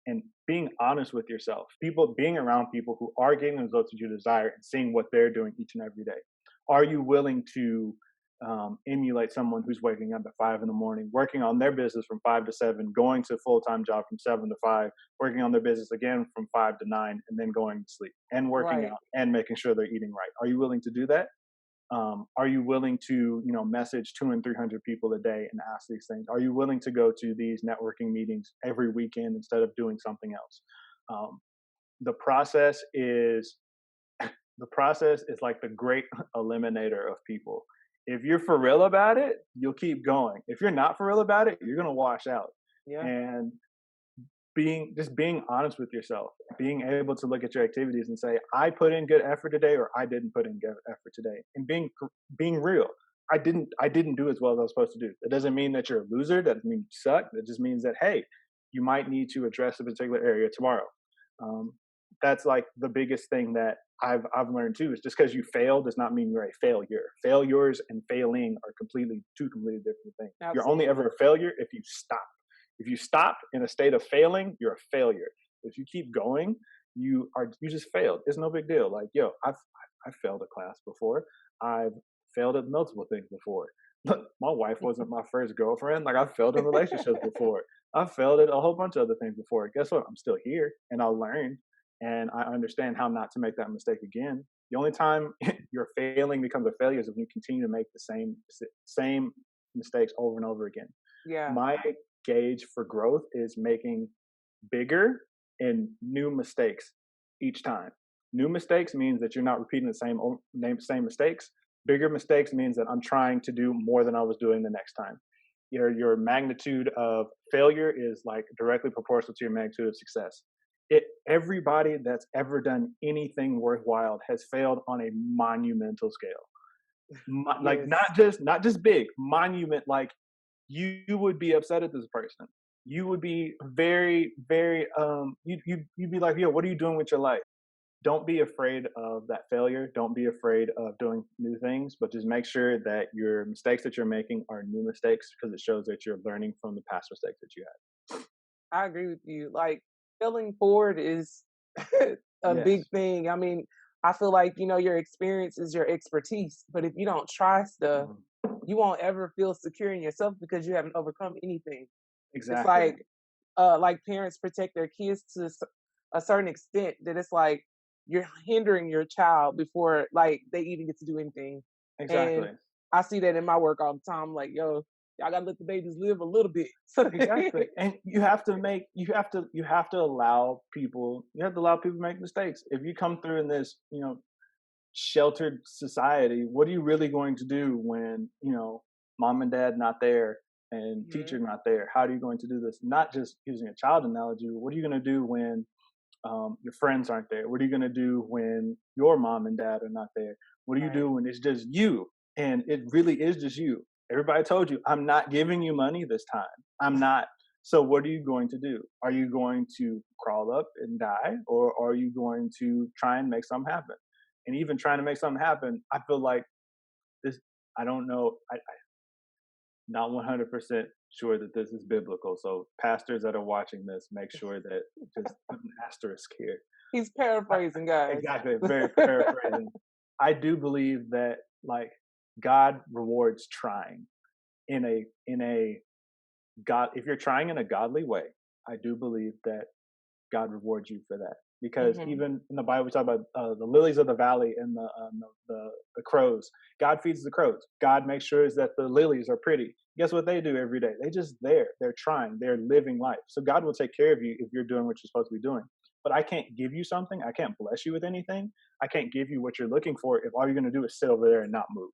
And being honest with yourself, being around people who are getting the results that you desire and seeing what they're doing each and every day. Are you willing to emulate someone who's waking up at 5 a.m, working on their business from 5 to 7, going to a full-time job from 7 to 5, working on their business again from 5 to 9, and then going to sleep and working Right. out and making sure they're eating right? Are you willing to do that? Are you willing to, message 200 and 300 people a day and ask these things? Are you willing to go to these networking meetings every weekend instead of doing something else? The process is like the great eliminator of people. If you're for real about it, you'll keep going. If you're not for real about it, you're gonna wash out. Yeah. And being honest with yourself, being able to look at your activities and say, I put in good effort today, or I didn't put in good effort today, and being real. I didn't do as well as I was supposed to do. That doesn't mean that you're a loser. That doesn't mean you suck. That just means that, hey, you might need to address a particular area tomorrow. That's like the biggest thing that I've learned too, is just because you failed does not mean you're a failure. Failures and failing are two completely different things. Absolutely. You're only ever a failure if you stop. If you stop in a state of failing, you're a failure. If you keep going, you just failed. It's no big deal. Like, yo, I've failed a class before. I've failed at multiple things before. My wife wasn't my first girlfriend. Like, I've failed in relationships before. I've failed at a whole bunch of other things before. Guess what? I'm still here, and I learned, and I understand how not to make that mistake again. The only time your failing becomes a failure is when you continue to make the same mistakes over and over again. Yeah. My gauge for growth is making bigger and new mistakes each time. New mistakes means that you're not repeating the same mistakes. Bigger mistakes means that I'm trying to do more than I was doing the next time. Your magnitude of failure is like directly proportional to your magnitude of success. Everybody that's ever done anything worthwhile has failed on a monumental scale. Like, Yes. not just big, monument. Like, you would be upset at this person. You would be very, very, you'd be like, yo, what are you doing with your life? don't be afraid of that failure. Don't be afraid of doing new things, but just make sure that your mistakes that you're making are new mistakes because it shows that you're learning from the past mistakes that you had. I agree with you. Like failing forward is a big Yes. thing. I mean, I feel like, your experience is your expertise, but if you don't try stuff, Mhm. you won't ever feel secure in yourself because you haven't overcome anything. It's Exactly. like parents protect their kids to a certain extent that it's like you're hindering your child before like they even get to do anything. And Exactly. I see that in my work all the time. Like, yo, y'all gotta let the babies live a little bit. So Exactly. And you have to allow people to make mistakes. If you come through in this, sheltered society, what are you really going to do when, mom and dad not there and teacher Mhm. not there? How are you going to do this? Not just using a child analogy, what are you going to do when your friends aren't there? What are you going to do when your mom and dad are not there? What do you Right. do when it's just you? And it really is just you. Everybody told you, I'm not giving you money this time. I'm not. So what are you going to do? Are you going to crawl up and die, or are you going to try and make something happen? And even trying to make something happen, I feel like this. I don't know. Not 100% sure that this is biblical. So pastors that are watching this, make sure that just put an asterisk here. He's paraphrasing, guys. Exactly, very paraphrasing. I do believe that like God rewards trying in a God. If you're trying in a godly way, I do believe that God rewards you for that. Because Hmm. even in the Bible, we talk about the lilies of the valley and the crows. God feeds the crows. God makes sure that the lilies are pretty. Guess what they do every day? They just there. They're trying. They're living life. So God will take care of you if you're doing what you're supposed to be doing. But I can't give you something. I can't bless you with anything. I can't give you what you're looking for if all you're going to do is sit over there and not move.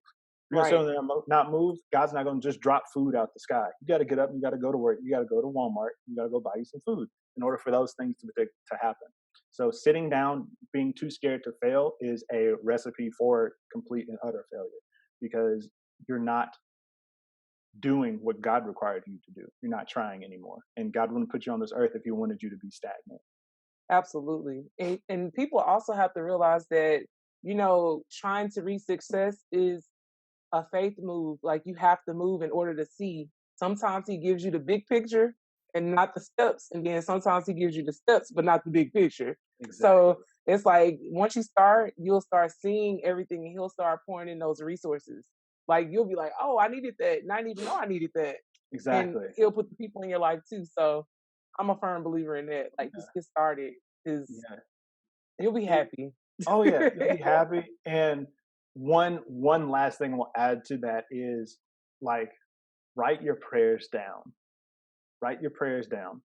If you're going to sit Right. over there and not move, God's not going to just drop food out the sky. You got to get up. You got to go to work. You got to go to Walmart. You got to go buy you some food in order for those things to happen. So sitting down, being too scared to fail is a recipe for complete and utter failure because you're not doing what God required you to do. You're not trying anymore. And God wouldn't put you on this earth if he wanted you to be stagnant. Absolutely. And people also have to realize that, trying to reach success is a faith move. Like you have to move in order to see. Sometimes he gives you the big picture and not the steps. And then sometimes he gives you the steps, but not the big picture. So Exactly. it's like once you start, you'll start seeing everything and he'll start pouring in those resources. Like you'll be like, oh, I needed that. And I didn't even know I needed that. And Exactly. he'll put the people in your life too. So I'm a firm believer in that. Like Yeah. just get started because Yeah. you'll be It- happy. oh yeah, you'll be happy. And one last thing we'll add to that is like write your prayers down. Write your prayers down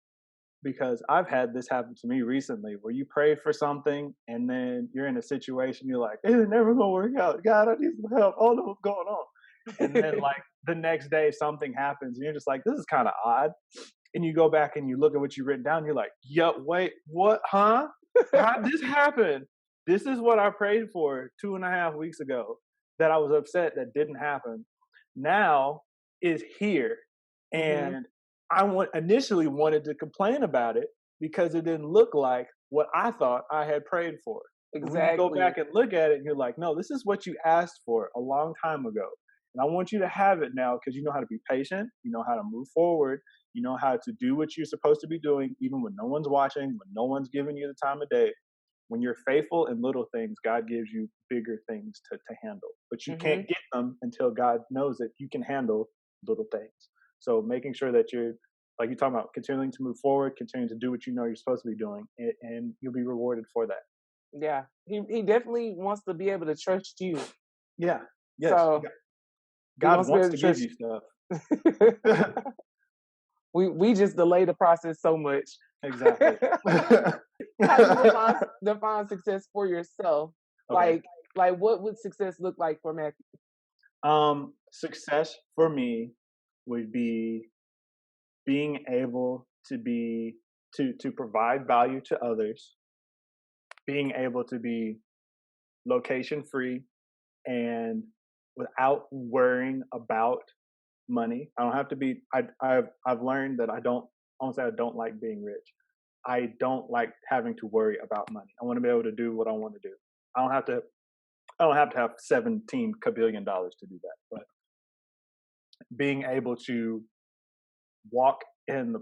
because I've had this happen to me recently where you prayed for something and then you're in a situation you're like, it's never gonna work out. God, I need some help. I don't know what's going on. And then like the next day something happens and you're just like, this is kind of odd. And you go back and you look at what you've written down, you're like, yo, wait, what? Huh? How did this happen? This is what I prayed for 2.5 weeks ago that I was upset that didn't happen. Now is here. Hmm. And initially wanted to complain about it because it didn't look like what I thought I had prayed for. But when you go Exactly. back and look at it, you're like, no, this is what you asked for a long time ago. And I want you to have it now because you know how to be patient, you know how to move forward, you know how to do what you're supposed to be doing, even when no one's watching, when no one's giving you the time of day. When you're faithful in little things, God gives you bigger things to handle. But you Hmm. can't get them until God knows that you can handle little things. So making sure that you're, like you're talking about, continuing to move forward, continuing to do what you know you're supposed to be doing, and you'll be rewarded for that. Yeah. He definitely wants to be able to trust you. Yeah. Yes. So he God wants to be wants able to to give trust you stuff. we just delay the process so much. Exactly. How do you define success for yourself? Okay. Like what would success look like for Matthew? Success for me would be being able to be to provide value to others, being able to be location free and without worrying about money. I don't have to be. I've learned that I don't. Honestly, I don't like being rich. I don't like having to worry about money. I want to be able to do what I want to do. I don't have to. I don't have to have $17 kabillion to do that. But being able to walk in the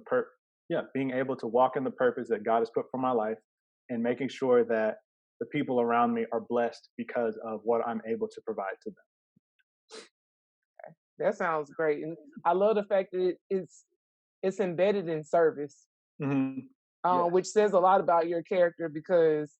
being able to walk in the purpose that God has put for my life, and making sure that the people around me are blessed because of what I'm able to provide to them. That sounds great, and I love the fact that it's embedded in service, Mm-hmm. Yes. which says a lot about your character because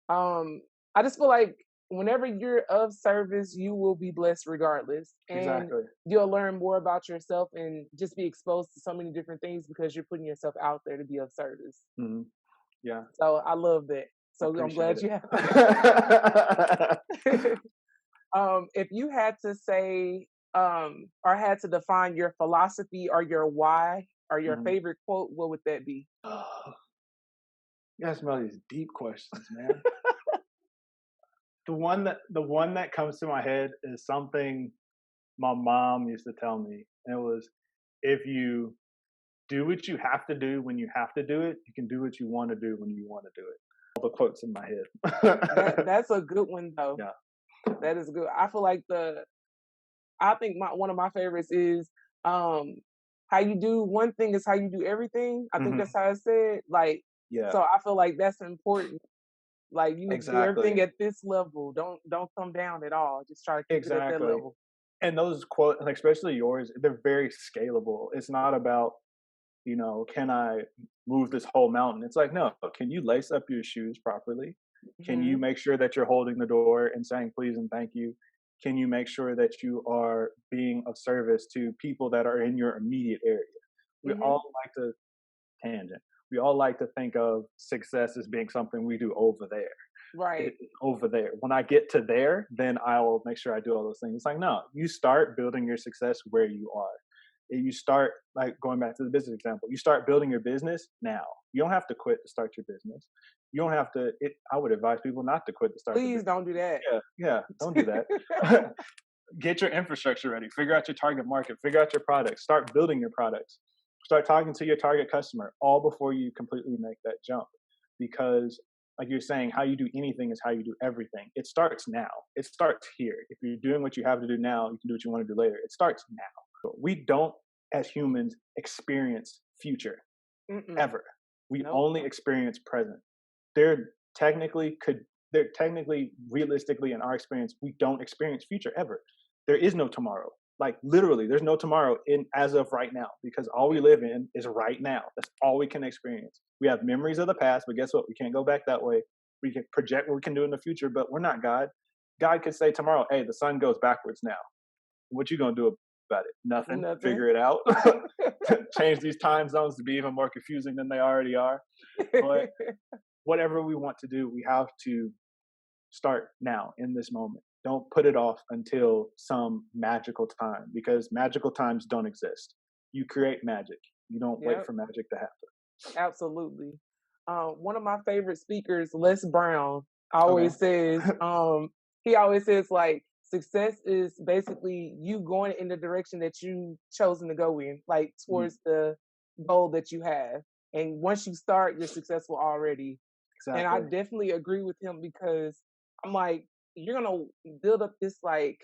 I just feel like whenever you're of service, you will be blessed regardless, and Exactly. you'll learn more about yourself and just be exposed to so many different things because you're putting yourself out there to be of service. Mm-hmm. Yeah. So I love that. So I'm glad Appreciate you have. it. If you had to say or had to define your philosophy or your why or your Mhm. favorite quote, what would that be? You guys smell these deep questions, man. The one that comes to my head is something my mom used to tell me. And it was, if you do what you have to do when you have to do it, you can do what you want to do when you want to do it. All the quotes in my head. That's a good one though. Yeah. That is good. I feel like I think one of my favorites is how you do one thing is how you do everything. I think Mhm. that's how it said. Like, Yeah. so I feel like that's important. Like you need to do everything Exactly. at this level. Don't come down at all. Just try to keep it at that Exactly. level. And those quotes, and especially yours, they're very scalable. It's not about, can I move this whole mountain? It's like, no, can you lace up your shoes properly? Can you Mhm. make sure that you're holding the door and saying please and thank you? Can you make sure that you are being of service to people that are in your immediate area? We Mhm. all like to tangent. We all like to think of success as being something we do over there. Right. Over there. When I get to there, then I will make sure I do all those things. It's like, no, you start building your success where you are. You start, like going back to the business example, you start building your business now. You don't have to quit to start your business. You don't have to, I would advise people not to quit to start the Please business. don't do that. Yeah, don't do that. Get your infrastructure ready. Figure out your target market. Figure out your products. Start building your products. Start talking to your target customer all before you completely make that jump. Because, like you're saying, how you do anything is how you do everything. It starts now. It starts here. If you're doing what you have to do now, you can do what you want to do later. It starts now. We don't, as humans, experience future Mm-mm. ever. We Nope. only experience present. They're technically, realistically, in our experience, we don't experience future ever. There is no tomorrow. Like literally, there's no tomorrow as of right now, because all we live in is right now. That's all we can experience. We have memories of the past, but guess what? We can't go back that way. We can project what we can do in the future, but we're not God. God could say tomorrow, hey, the sun goes backwards now. What you gonna do about it? Nothing. Figure it out. Change these time zones to be even more confusing than they already are. But whatever we want to do, we have to start now in this moment. Don't put it off until some magical time, because magical times don't exist. You create magic. You don't wait Yep. for magic to happen. Absolutely. One of my favorite speakers, Les Brown, always says, he always says like success is basically you going in the direction that you chosen to go in, like towards the goal that you have. And once you start, you're successful already. And I Exactly. definitely agree with him because I'm like, you're gonna build up this like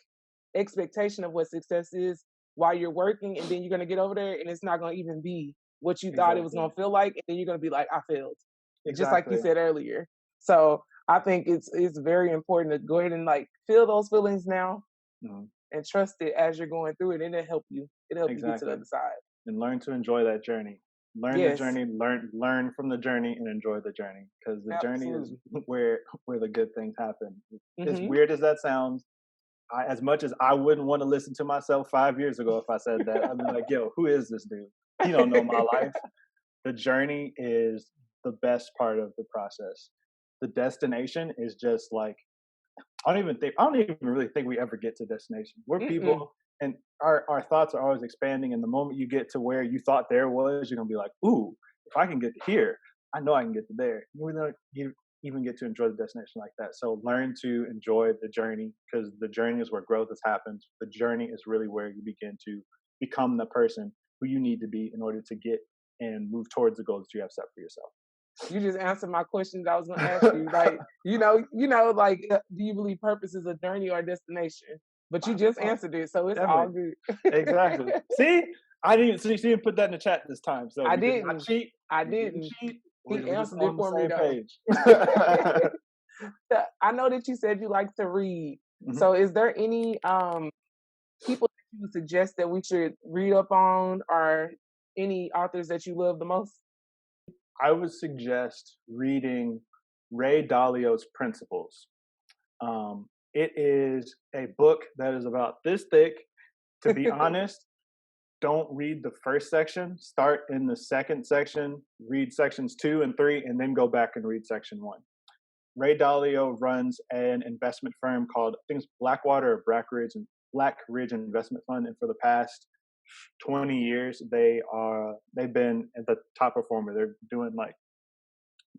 expectation of what success is while you're working, and then you're gonna get over there and it's not gonna even be what you thought it was Exactly. gonna feel like, and then you're gonna be like, I failed. Just like you Exactly. said earlier. So I think it's very important to go ahead and like feel those feelings now Mhm. and trust it as you're going through it, and it'll help you. It'll help you get to the Exactly. other side. And learn to enjoy that journey. Learn the Yes, journey. Learn from the journey and enjoy the journey, because the journey is absolutely. where the good things happen. As Hmm. weird as that sounds, as much as I wouldn't want to listen to myself 5 years ago if I said that, I'd be like, yo, who is this dude? He don't know my life. The journey is the best part of the process. The destination is just like, I don't even really think we ever get to destination. We're Mm-mm. people, and our thoughts are always expanding. And the moment you get to where you thought there was, you're gonna be like, ooh, if I can get to here, I know I can get to there. You even get to enjoy the destination like that. So learn to enjoy the journey, because the journey is where growth has happened. The journey is really where you begin to become the person who you need to be in order to get and move towards the goals that you have set for yourself. You just answered my questions I was going to ask you. Like, like, do you believe purpose is a journey or a destination? But you just answered it, so it's all Definitely. good. Exactly. See, I didn't. So you didn't put that in the chat this time. So I you did not didn't. cheat. I You didn't didn't. cheat. He We're just answered it on the for me same though. page. I know that you said you like to read. Mhm. So is there any people that you would suggest that we should read up on, or any authors that you love the most? I would suggest reading Ray Dalio's Principles. It is a book that is about this thick. To be honest, don't read the first section. Start in the second section, read sections 2 and 3, and then go back and read section 1. Ray Dalio runs an investment firm called, I think it's Blackwater or Black Ridge Investment Fund, and for the past 20 years, they've been at the top performer. They're doing like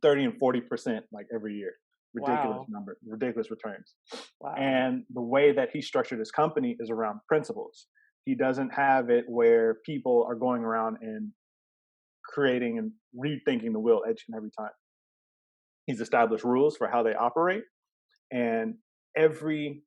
30 and 40% like every year. Ridiculous number, ridiculous returns. Wow. And the way that he structured his company is around principles. He doesn't have it where people are going around and creating and rethinking the wheel each and every time. He's established rules for how they operate, and every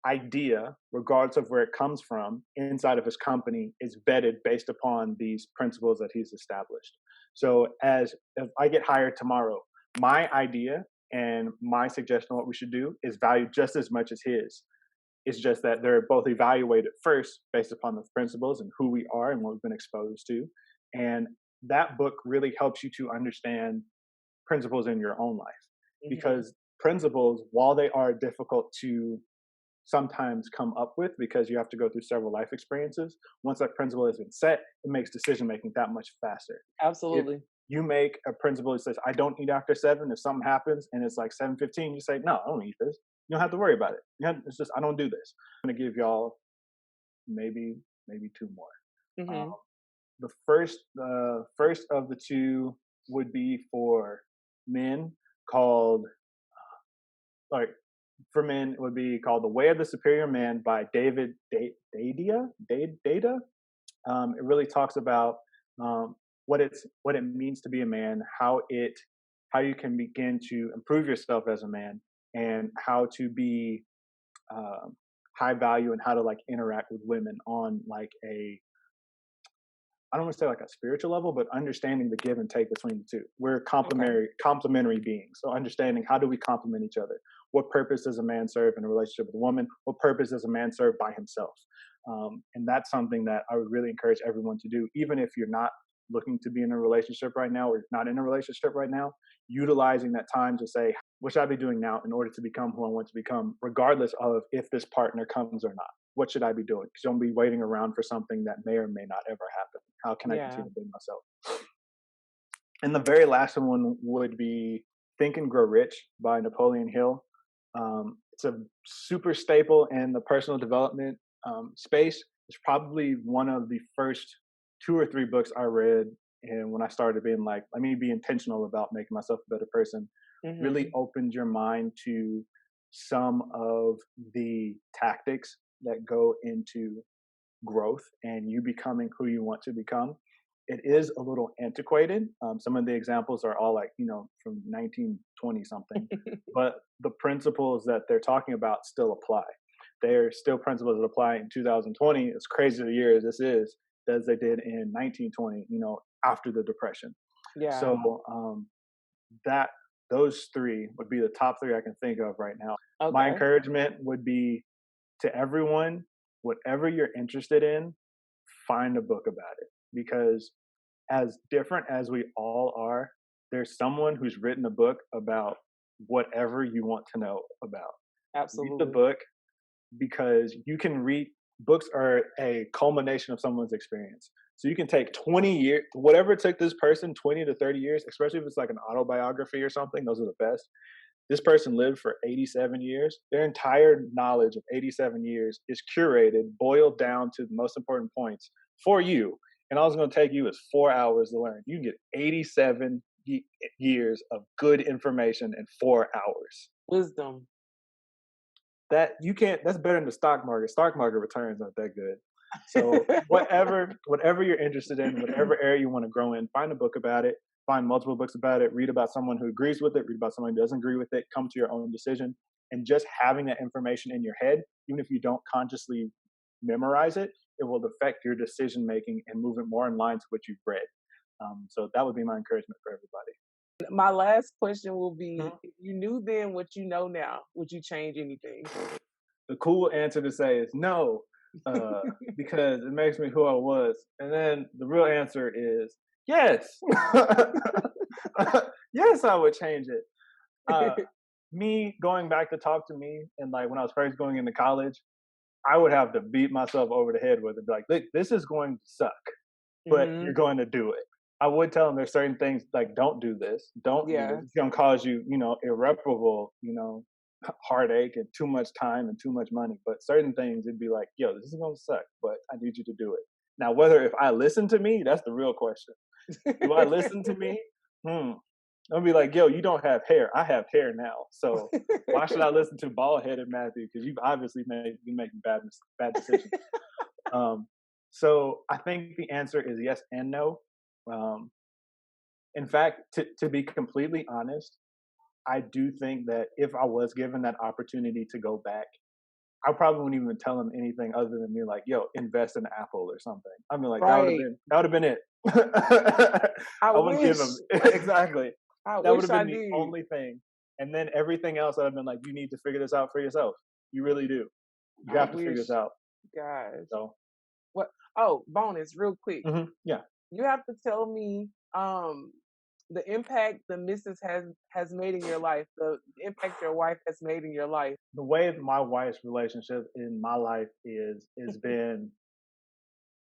idea, regardless of where it comes from, inside of his company is vetted based upon these principles that he's established. So if I get hired tomorrow, my idea and my suggestion of what we should do is valued just as much as his. It's just that they're both evaluated first based upon the principles and who we are and what we've been exposed to. And that book really helps you to understand principles in your own life. Mm-hmm. Because principles, while they are difficult to sometimes come up with because you have to go through several life experiences, once that principle has been set, it makes decision making that much faster. Absolutely. If you make a principle that says, I don't eat after 7. If something happens and it's like 7:15, you say, no, I don't eat this. You don't have to worry about it. It's just, I don't do this. I'm going to give y'all maybe 2 more. Mm-hmm. The first of the 2 would be for men called, for men, it would be called The Way of the Superior Man by David Data. It really talks about what it means to be a man, how you can begin to improve yourself as a man, and how to be high value and how to like interact with women on like I don't want to say like a spiritual level, but understanding the give and take between the 2. We're complementary beings. So understanding, how do we complement each other? What purpose does a man serve in a relationship with a woman? What purpose does a man serve by himself? And that's something that I would really encourage everyone to do, even if you're not looking to be in a relationship right now or not in a relationship right now, utilizing that time to say, what should I be doing now in order to become who I want to become, regardless of if this partner comes or not? What should I be doing? Because don't be waiting around for something that may or may not ever happen. How can I continue to build myself? And the very last one would be Think and Grow Rich by Napoleon Hill. It's a super staple in the personal development space. It's probably one of the first 2 or 3 books I read, and when I started being like, let me be intentional about making myself a better person, really opened your mind to some of the tactics that go into growth and you becoming who you want to become. It is a little antiquated. Some of the examples are all like, from 1920 something, but the principles that they're talking about still apply. They're still principles that apply in 2020, as crazy a year as this is, as they did in 1920, after the Depression. Yeah. So those 3 would be the top 3 I can think of right now. Okay. My encouragement would be to everyone, whatever you're interested in, find a book about it. Because as different as we all are, there's someone who's written a book about whatever you want to know about. Absolutely. Read the book, because you can read, books are a culmination of someone's experience. So you can take 20 years, whatever it took this person, 20 to 30 years, especially if it's like an autobiography or something, those are the best. This person lived for 87 years. Their entire knowledge of 87 years is curated, boiled down to the most important points for you. And all it's going to take you is 4 hours to learn. You can get 87 years of good information in 4 hours. Wisdom. That's better than the stock market. Stock market returns aren't that good. So whatever you're interested in, whatever area you want to grow in, find a book about it, find multiple books about it, read about someone who agrees with it, read about someone who doesn't agree with it, come to your own decision. And just having that information in your head, even if you don't consciously memorize it, it will affect your decision making and move it more in line to what you've read. So that would be my encouragement for everybody. My last question will be: Mhm. if you knew then what you know now, would you change anything? The cool answer to say is no, because it makes me who I was. And then the real answer is yes. Yes, I would change it. Me going back to talk to me, and like when I was first going into college, I would have to beat myself over the head with it. Be like, look, this is going to suck, but Hmm. you're going to do it. I would tell them there's certain things like don't do this, don't do Yeah. this. It's gonna cause you, irreparable, heartache and too much time and too much money. But certain things it'd be like, yo, this is gonna suck, but I need you to do it. Now, whether if I listen to me, that's the real question. Do I listen to me? I'll be like, yo, you don't have hair. I have hair now. So why should I listen to bald headed Matthew? Because you've obviously been making bad decisions. So I think the answer is yes and no. Um, in fact, to be completely honest, I do think that if I was given that opportunity to go back, I probably wouldn't even tell him anything other than be like, "Yo, invest in Apple or something." I mean, like Right. that would have been it. I I wouldn't give wish. him exactly. I That would wish have I been the did. only thing, and then everything else I'd have been like, "You need to figure this out for yourself. You really do. You I have to figure wish. this out." Gosh. So, What? Oh, bonus, real quick. yeah. You have to tell me the impact the missus has made in your life, the impact your wife has made in your life. The way my wife's relationship in my life is been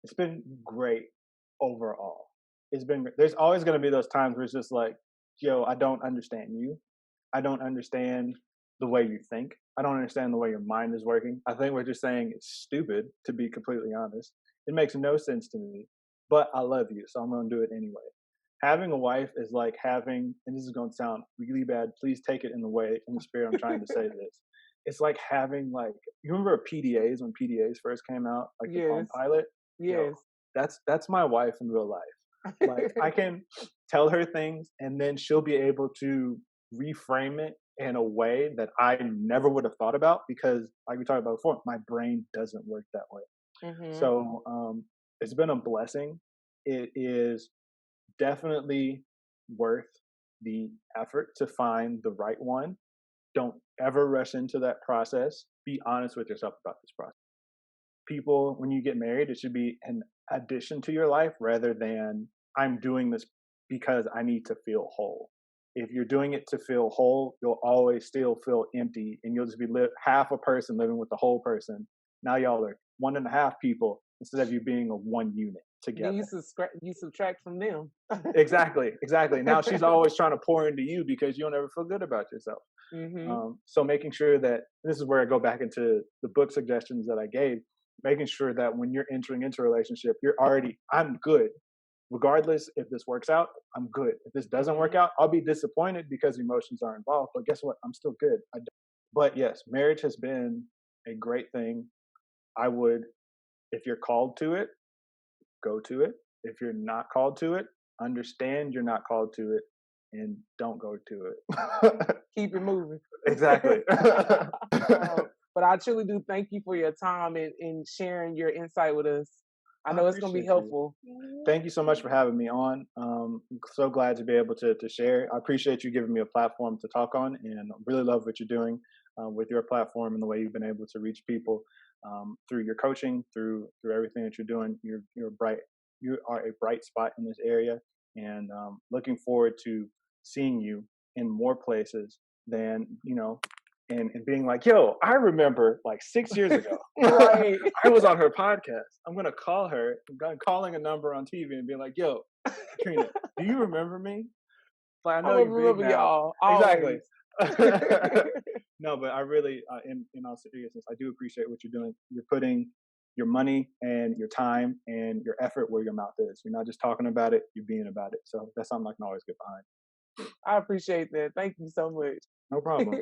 it's been great overall. There's always going to be those times where it's just like, yo, I don't understand you. I don't understand the way you think. I don't understand the way your mind is working. I think what you're saying is stupid, to be completely honest. It makes no sense to me, but I love you, so I'm going to do it anyway. Having a wife is like having, and this is going to sound really bad. Please take it in the spirit I'm trying to say this. It's like having like, you remember PDAs when PDAs first came out, like the Palm Yes. Pilot? Yo, Yes. that's my wife in real life. Like I can tell her things and then she'll be able to reframe it in a way that I never would have thought about because like we talked about before, my brain doesn't work that way. Hmm. So it's been a blessing. It is definitely worth the effort to find the right one. Don't ever rush into that process. Be honest with yourself about this process. People, when you get married, it should be an addition to your life rather than I'm doing this because I need to feel whole. If you're doing it to feel whole, you'll always still feel empty and you'll just be half a person living with the whole person. Now y'all are 1.5 people instead of you being a one unit Then together. you subtract from them. Exactly. Now she's always trying to pour into you because you don't ever feel good about yourself. Hmm. So making sure that this is where I go back into the book suggestions that I gave, making sure that when you're entering into a relationship, I'm good. Regardless if this works out, I'm good. If this doesn't work out, I'll be disappointed because emotions are involved. But guess what? I'm still good. But yes, marriage has been a great thing. I would, if you're called to it, go to it. If you're not called to it, understand you're not called to it and don't go to it. Keep it moving. Exactly. But I truly do thank you for your time and sharing your insight with us. I know it's going to be appreciate you. helpful. Thank you so much for having me on. I'm so glad to be able to share. I appreciate you giving me a platform to talk on, and I really love what you're doing with your platform and the way you've been able to reach people through your coaching, through everything that you're doing. You're bright. You are a bright spot in this area, and looking forward to seeing you in more places than and being like, yo, I remember like 6 years ago, Right. I was on her podcast. I'm gonna call her. I'm calling a number on TV and being like, yo, Katrina, do you remember me? Like, I I know will you're big remember now. y'all. Exactly. Always. No, but I really, in all seriousness, I do appreciate what you're doing. You're putting your money and your time and your effort where your mouth is. You're not just talking about it, you're being about it. So that's something I can always get behind. I appreciate that. Thank you so much. No problem.